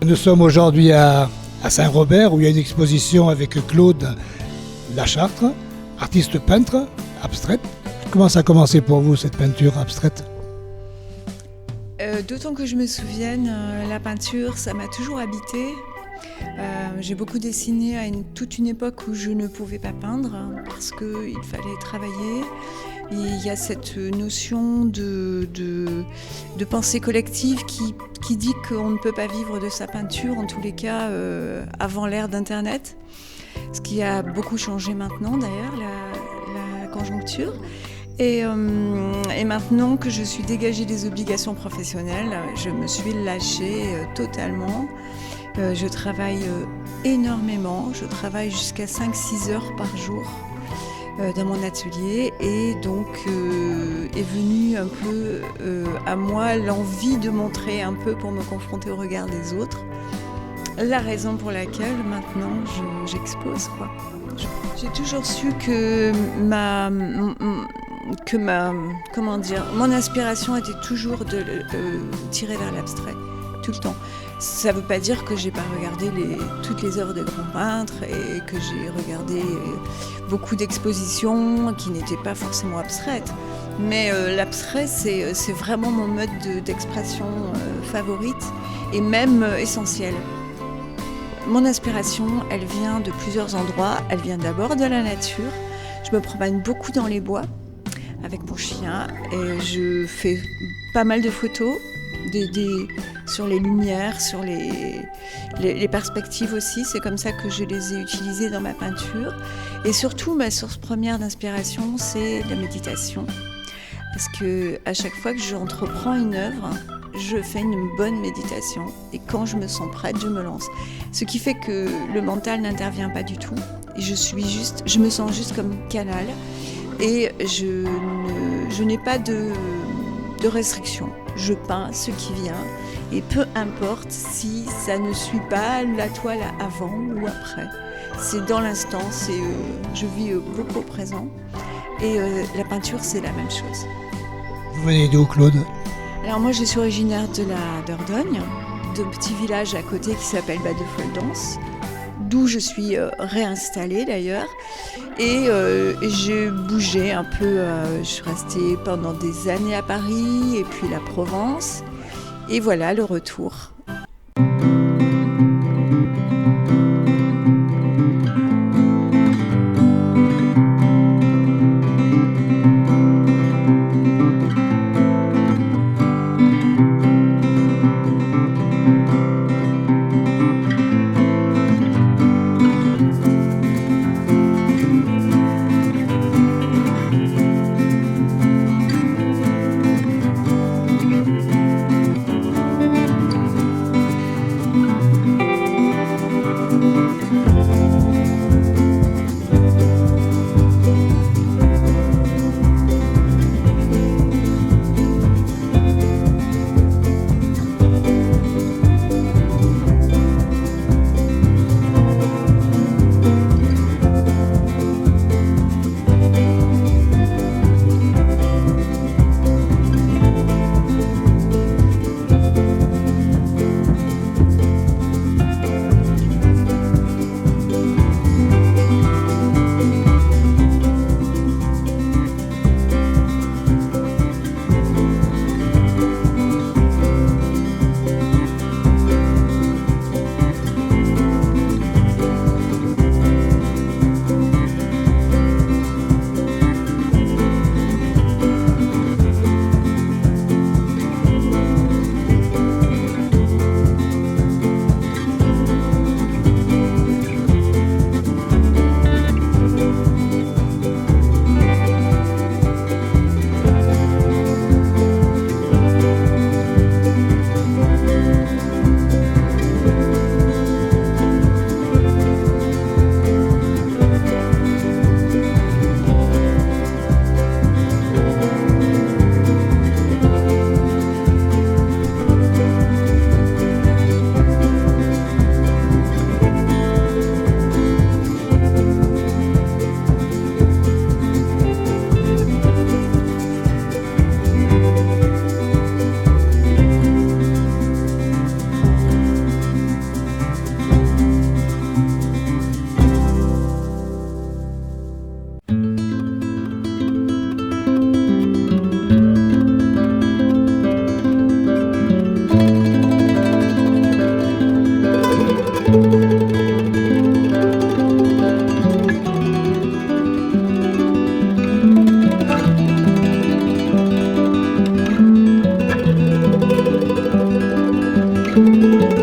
Nous sommes aujourd'hui à Saint-Robert où il y a une exposition avec Claude Lachartre, artiste peintre abstraite. Comment ça a commencé pour vous cette peinture abstraite ? D'autant que je me souvienne, la peinture, ça m'a toujours habité. J'ai beaucoup dessiné à toute une époque où je ne pouvais pas peindre parce qu'il fallait travailler. Et il y a cette notion de pensée collective qui dit qu'on ne peut pas vivre de sa peinture, en tous les cas avant l'ère d'Internet. Ce qui a beaucoup changé maintenant d'ailleurs, la conjoncture. Et maintenant que je suis dégagée des obligations professionnelles, je me suis lâchée totalement. Je travaille énormément, je travaille jusqu'à 5-6 heures par jour dans mon atelier et donc est venue un peu à moi l'envie de montrer un peu pour me confronter au regard des autres. La raison pour laquelle maintenant j'expose, quoi. J'ai toujours su que mon inspiration était toujours de tirer vers l'abstrait, tout le temps. Ça ne veut pas dire que j'ai pas regardé toutes les œuvres de grands peintres et que j'ai regardé beaucoup d'expositions qui n'étaient pas forcément abstraites. Mais l'abstrait, c'est vraiment mon mode d'expression favorite et même essentiel. Mon inspiration, elle vient de plusieurs endroits. Elle vient d'abord de la nature. Je me promène beaucoup dans les bois avec mon chien et je fais pas mal de photos sur les lumières, sur les perspectives aussi. C'est comme ça que je les ai utilisées dans ma peinture. Et surtout, ma source première d'inspiration, c'est la méditation. Parce que à chaque fois que j'entreprends une œuvre, je fais une bonne méditation. Et quand je me sens prête, je me lance. Ce qui fait que le mental n'intervient pas du tout. Et je me sens juste comme canal. Et je n'ai pas de restrictions. Je peins ce qui vient et peu importe si ça ne suit pas la toile avant ou après. C'est dans l'instant, je vis beaucoup au présent et la peinture c'est la même chose. Vous venez d'où, Claude ? Alors moi je suis originaire de la Dordogne, d'un petit village à côté qui s'appelle Bas-de-Foldance, d'où je suis réinstallée d'ailleurs. Et j'ai bougé un peu, je suis restée pendant des années à Paris et puis la Provence. Et voilà le retour. Merci.